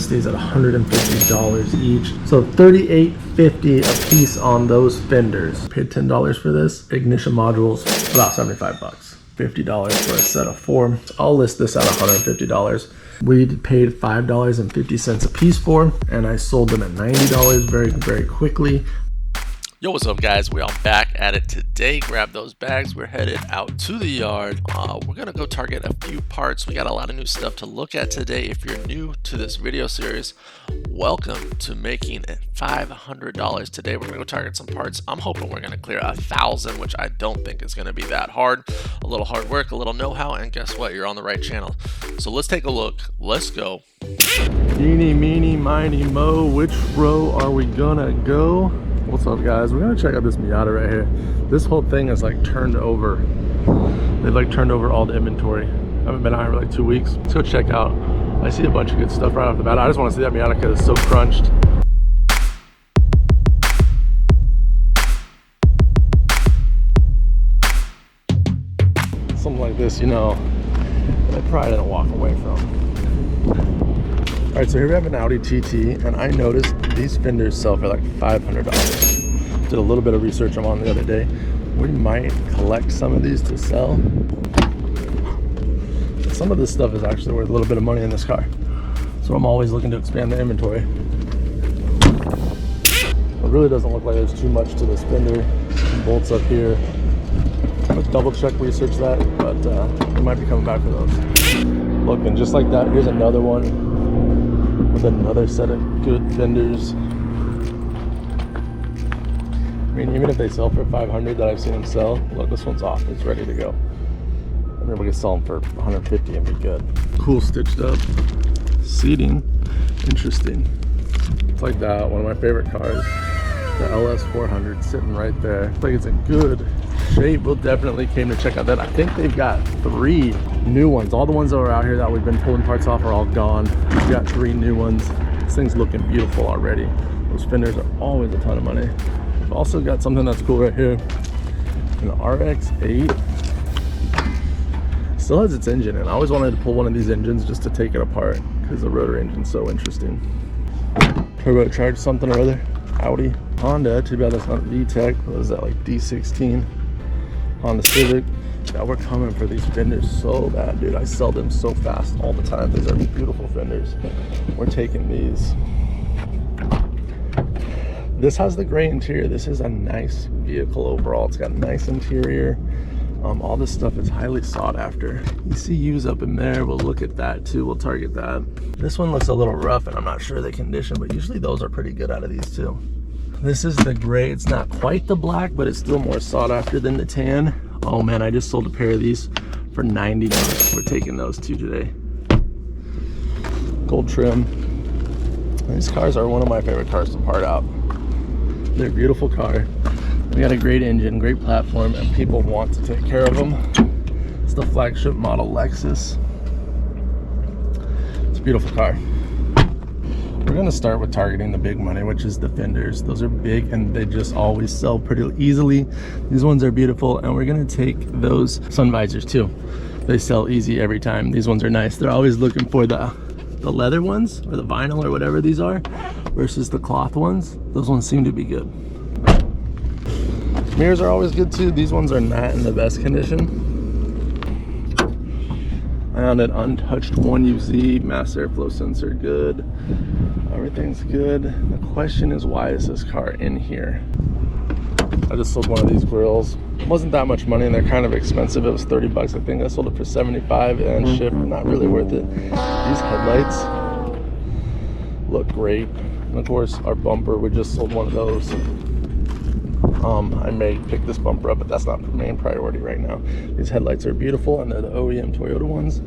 stays at $150 each. So $38.50 a piece on those fenders. Paid $10 for this. Ignition modules, about 75 bucks. $50 for a set of 4. I'll list this at $150. We paid $5.50 a piece for, and I sold them at $90 very, very quickly. Yo, what's up guys? We are back at it today. Grab those bags. We're headed out to the yard. We're gonna go target a few parts. We got a lot of new stuff to look at today. If you're new to this video series, welcome to making it $500 today. We're gonna go target some parts. I'm hoping we're gonna clear 1,000, which I don't think is gonna be that hard. A little hard work, a little know-how, and guess what? You're on the right channel. So let's take a look. Let's go. Eeny, meeny, miny, mo. Which row are we gonna go? What's up guys? We're gonna check out this Miata right here. This whole thing is like turned over. They've like turned over all the inventory. I haven't been out here for like 2 weeks. Let's go check out. I see a bunch of good stuff right off the bat. I just want to see that Miata because it's so crunched. Something like this, you know, I probably didn't walk away from. All right, so here we have an Audi TT, and I noticed these fenders sell for like $500. Did a little bit of research on the other day. We might collect some of these to sell. Some of this stuff is actually worth a little bit of money in this car. So I'm always looking to expand the inventory. It really doesn't look like there's too much to this fender. Some bolts up here. Let's double check, research that, but we might be coming back for those. Look, and just like that, here's another one with another set of good fenders. I mean, even if they sell for $500 that I've seen them sell, look, this one's off, it's ready to go. I mean, we could sell them for $150 and be good. Cool stitched up seating, interesting. It's like that, one of my favorite cars, the LS400 sitting right there. It's like it's in good shape. We'll definitely came to check out that. I think they've got 3 new ones. All the ones that were out here that we've been pulling parts off are all gone. We've got 3 new ones. This thing's looking beautiful already. Those fenders are always a ton of money. We've also got something that's cool right here. An RX8. Still has its engine, and I always wanted to pull one of these engines just to take it apart because the rotor engine's so interesting. Turbocharged something or other. Audi. Honda, too bad that's not VTEC. What is that, like D16? Honda Civic. Yeah, we're coming for these fenders so bad, dude. I sell them so fast all the time. These are beautiful fenders. We're taking these. This has the gray interior. This is a nice vehicle overall. It's got a nice interior. All this stuff is highly sought after. ECU's up in there. We'll look at that too. We'll target that. This one looks a little rough, and I'm not sure the condition, but usually those are pretty good out of these too. This is the gray. It's not quite the black, but it's still more sought after than the tan. Oh man, I just sold a pair of these for $90. We're taking those two today. Gold trim. These cars are one of my favorite cars to part out. They're a beautiful car. We got a great engine, great platform, and people want to take care of them. It's the flagship model Lexus. It's a beautiful car. We're gonna start with targeting the big money, which is the fenders. Those are big and they just always sell pretty easily. These ones are beautiful, and we're gonna take those sun visors too. They sell easy every time. These ones are nice. They're always looking for the leather ones or the vinyl or whatever these are versus the cloth ones. Those ones seem to be good. Mirrors are always good too. These ones are not in the best condition. I found an untouched 1UZ mass airflow sensor, good. Everything's good. The question is, why is this car in here? I just sold one of these grills. It wasn't that much money, and they're kind of expensive. It was 30 bucks, I think. I sold it for 75 and shipped. Not really worth it. These headlights look great. And of course, our bumper, we just sold one of those. I may pick this bumper up, but that's not the main priority right now. These headlights are beautiful, and they're the OEM Toyota ones.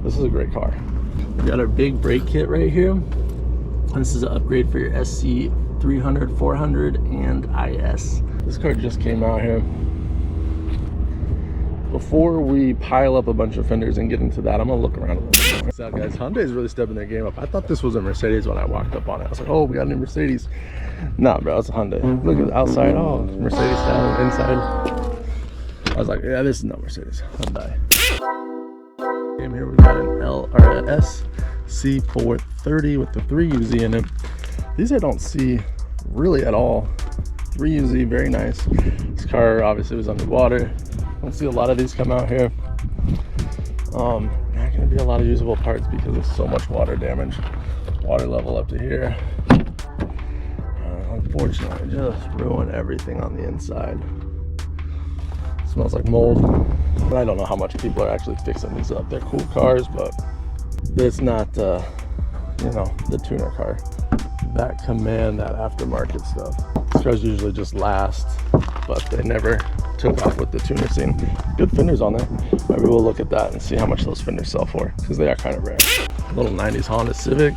This is a great car. We got our big brake kit right here. This is an upgrade for your SC300, 400, and IS. This car just came out here. Before we pile up a bunch of fenders and get into that, I'm gonna look around a little bit. What's up, guys? Hyundai's really stepping their game up. I thought this was a Mercedes when I walked up on it. I was like, oh, we got a new Mercedes. Nah, bro, it's a Hyundai. Look at the outside. Oh, Mercedes style inside. I was like, yeah, this is not Mercedes. Hyundai. Came here, we got an C430 with the 3UZ in it. These I don't see really at all. 3UZ, very nice. This car obviously was underwater. Don't see a lot of these come out here. Not gonna be a lot of usable parts because there's so much water damage. Water level up to here. Unfortunately, just ruined everything on the inside. Smells like mold. But I don't know how much people are actually fixing these up. They're cool cars, but it's not, you know, the tuner car. That Command, that aftermarket stuff. These cars usually just last, but they never took off with the tuner scene. Good fenders on there. Maybe we'll look at that and see how much those fenders sell for, because they are kind of rare. Little 90s Honda Civic.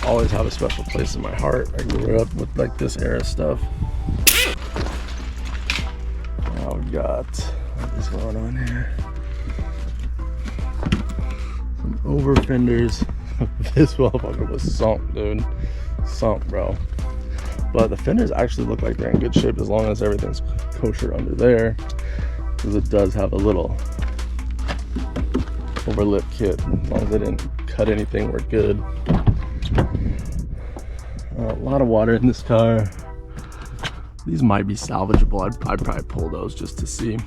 Always have a special place in my heart. I grew up with like this era stuff. Now we've got, what is going on here? Some over fenders. This motherfucker was sunk, dude. Sunk, bro. But the fenders actually look like they're in good shape as long as everything's kosher under there, because it does have a little overlip kit. As long as they didn't cut anything, we're good. A lot of water in this car. These might be salvageable. I'd probably pull those just to see.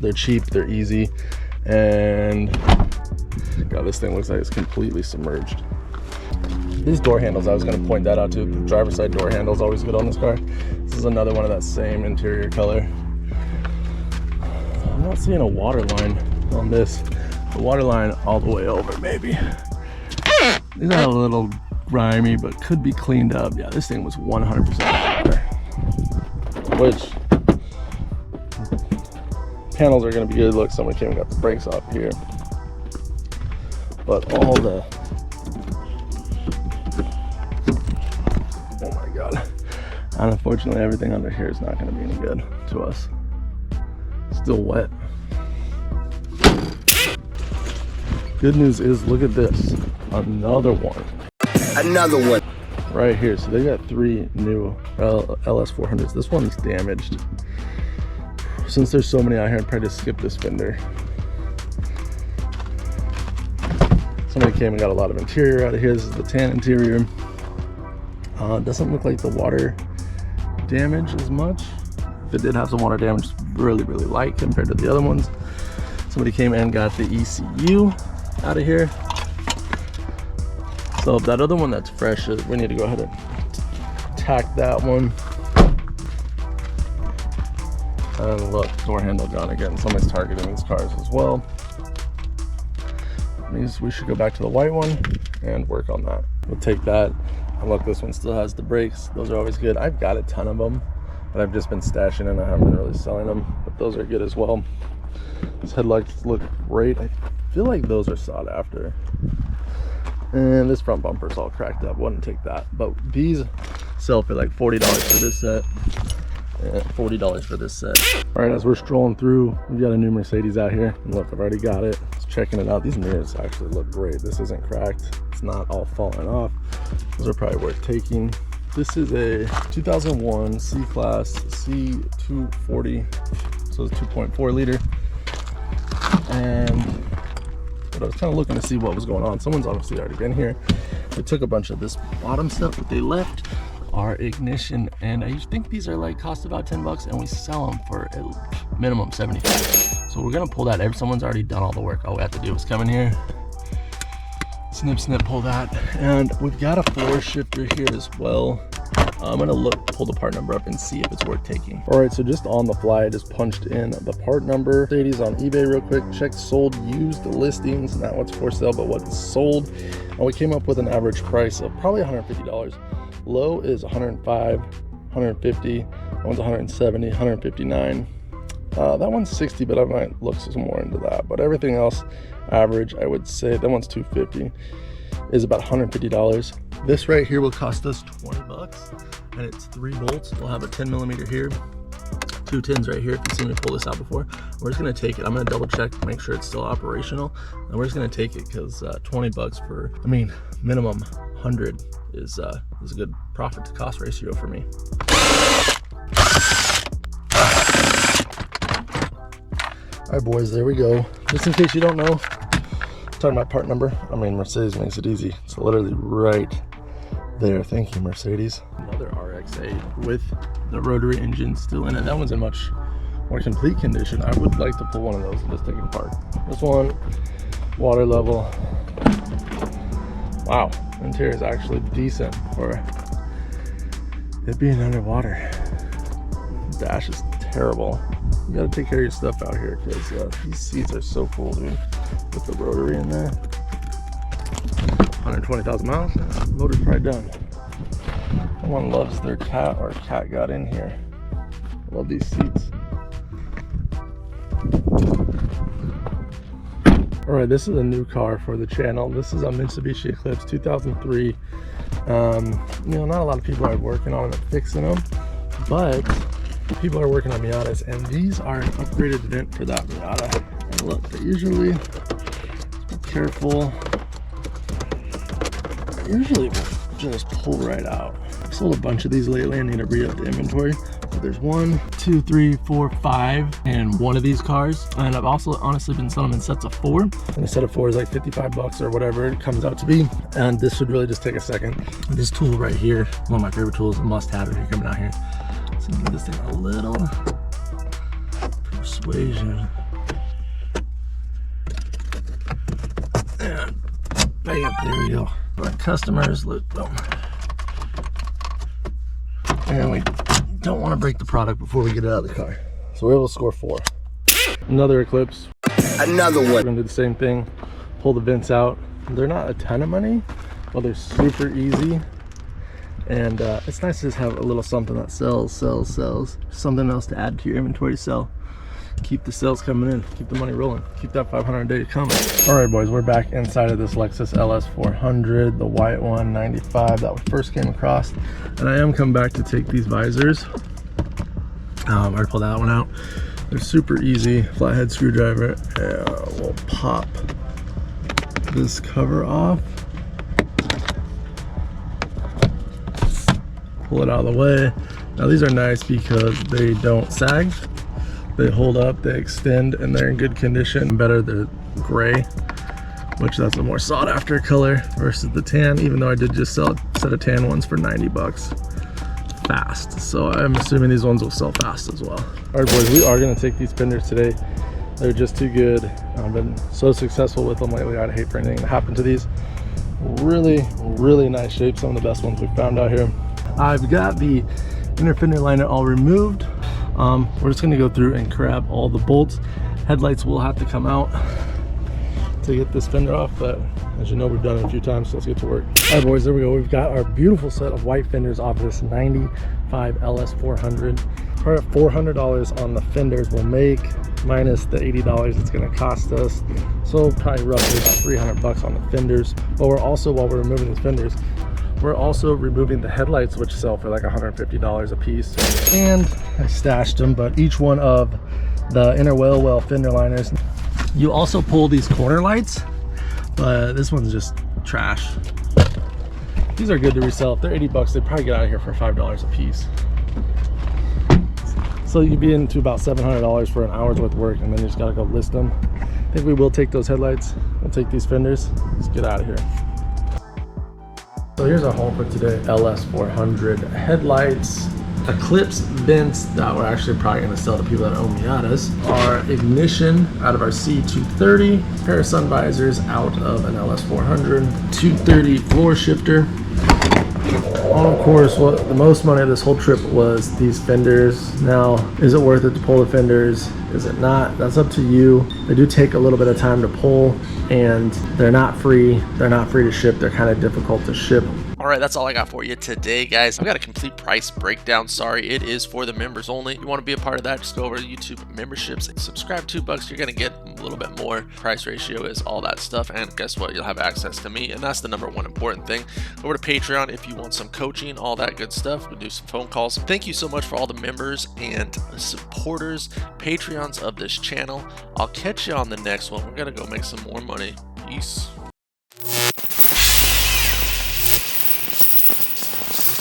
They're cheap, they're easy, and God, this thing looks like it's completely submerged. These door handles, I was going to point that out too. The driver's side door handle is always good on this car. This is another one of that same interior color. I'm not seeing a water line on this. The water line all the way over, maybe. These are a little grimy, but could be cleaned up. Yeah, this thing was 100% water. Which, panels are going to be good. Look, someone came and got the brakes off here. But all the, oh my God. And unfortunately, everything under here is not going to be any good to us. Still wet. Good news is, look at this. Another one. Another one. Right here. So they got 3 new LS400s. This one's damaged. Since there's so many out here, I'd probably just skip this fender. Somebody came and got a lot of interior out of here. This is the tan interior. Doesn't look like the water damage as much. If it did have some water damage, really light compared to the other ones. Somebody came and got the ECU out of here. So that other one that's fresh, we need to go ahead and tack that one. And look, door handle gone again. Somebody's targeting these cars as well. Means we should go back to the white one and work on that. We'll take that. And look, this one still has the brakes. Those are always good. I've got a ton of them, but I've just been stashing and I haven't been really selling them, but those are good as well. These headlights look great. I feel like those are sought after. And this front bumper's all cracked up. Wouldn't take that. But these sell for like $40 for this set. And $40 for this set. All right, as we're strolling through, we've got a new Mercedes out here. And look, I've already got it. Just checking it out. These mirrors actually look great. This isn't cracked. It's not all falling off. Those are probably worth taking. This is a 2001 C-Class C240. So it's 2.4 liter. And but I was kind of looking to see what was going on. Someone's obviously already been here. They took a bunch of this bottom stuff that they left. Our ignition, and I think these are like cost about 10 bucks, and we sell them for a minimum 75. So we're gonna pull that. Someone's already done all the work. All we have to do is come in here, snip, pull that. And we've got a floor shifter here as well. I'm gonna pull the part number up and see if it's worth taking. All right, so just on the fly, I just punched in the part number. Mercedes on eBay real quick, checked sold used listings, not what's for sale, but what's sold. And we came up with an average price of probably $150. Low is 105, 150, that one's 170, 159. That one's 60, but I might look some more into that. But everything else, average, I would say, that one's 250, is about $150. This right here will cost us 20 bucks, and it's 3 bolts. We'll have a 10 millimeter here, 2 10s right here. If you've seen me pull this out before, we're just gonna take it. I'm gonna double check to make sure it's still operational, and we're just gonna take it because 20 bucks for, I mean, minimum 100 is a good profit to cost ratio for me. All right, boys, there we go. Just in case you don't know, Talking about part number, I mean, Mercedes makes it easy. It's literally right there. Thank you, Mercedes. Another RX8 with the rotary engine still in it. That one's in much more complete condition. I would like to pull one of those and just take it apart. This one, water level. Wow, interior is actually decent for it being underwater. Dash is terrible. You gotta take care of your stuff out here because these seats are so cool, dude. With the rotary in there. 120,000 miles, motor's probably done. Someone loves their cat, or cat got in here. I love these seats. All right, this is a new car for the channel. This is a Mitsubishi Eclipse 2003. You know, not a lot of people are working on it, fixing them, but people are working on Miatas, and these are an upgraded vent for that Miata. And look, they usually, be careful, usually just pull right out. I've sold a bunch of these lately. I need to re-up the inventory. But there's 1, 2, 3, 4, 5 in one of these cars, and I've also honestly been selling them in sets of 4, and a set of 4 is like 55 bucks or whatever it comes out to be. And this should really just take a second. This tool right here, one of my favorite tools, a must-have if you're coming out here. So I'm gonna just take a little persuasion. And bam, there we go. Our customers, look, boom. And we don't want to break the product before we get it out of the car. So we're able to score 4. Another Eclipse. Another one. We're gonna do the same thing, pull the vents out. They're not a ton of money, but they're super easy. And it's nice to just have a little something that sells. Something else to add to your inventory to sell. Keep the sales coming in, keep the money rolling, keep that 500 a day coming. All right, boys, we're back inside of this Lexus LS400, the white one, 95, that one first came across. And I am coming back to take these visors. I already pulled that one out. They're super easy, flathead screwdriver. We'll pop this cover off. Pull it out of the way. Now these are nice because they don't sag. They hold up, they extend, and they're in good condition. Better the gray, which that's a more sought after color versus the tan, even though I did just sell a set of tan ones for 90 bucks fast. So I'm assuming these ones will sell fast as well. All right, boys, we are gonna take these fenders today. They're just too good. I've been so successful with them lately. I'd hate for anything to happen to these. Really, really nice shape. Some of the best ones we found out here. I've got the inner fender liner all removed. We're just gonna go through and grab all the bolts. Headlights will have to come out to get this fender off, but as you know, we've done it a few times, so let's get to work. All right, boys, there we go. We've got our beautiful set of white fenders off this 95 LS400. We're at $400 on the fenders we'll make, minus the $80 it's gonna cost us. So probably roughly about 300 bucks on the fenders. But we're also, while we're removing these fenders, we're also removing the headlights, which sell for like $150 a piece. And I stashed them, but each one of the inner whale well fender liners. You also pull these corner lights, but this one's just trash. These are good to resell. If they're 80 bucks, they probably get out of here for $5 a piece. So you'd be into about $700 for an hour's worth of work, and then you just gotta go list them. I think we will take those headlights. We'll take these fenders. Let's get out of here. So here's our haul for today. LS400 headlights, Eclipse vents that we're actually probably going to sell to people that own Miatas, our ignition out of our C230, pair of sun visors out of an LS400, 230 floor shifter. Of course, what the most money of this whole trip was these fenders. Now, is it worth it to pull the fenders? Is it not? That's up to you. They do take a little bit of time to pull, and they're not free. They're not free to ship. They're kind of difficult to ship. All right, that's all I got for you today, guys. I've got a complete price breakdown. Sorry, it is for the members only. If you want to be a part of that, just go over to YouTube memberships. Subscribe, $2. You're going to get a little bit more. Price ratio is all that stuff. And guess what? You'll have access to me. And that's the #1 important thing. Over to Patreon if you want some coaching, all that good stuff. We'll do some phone calls. Thank you so much for all the members and supporters, Patreons of this channel. I'll catch you on the next one. We're going to go make some more money. Peace.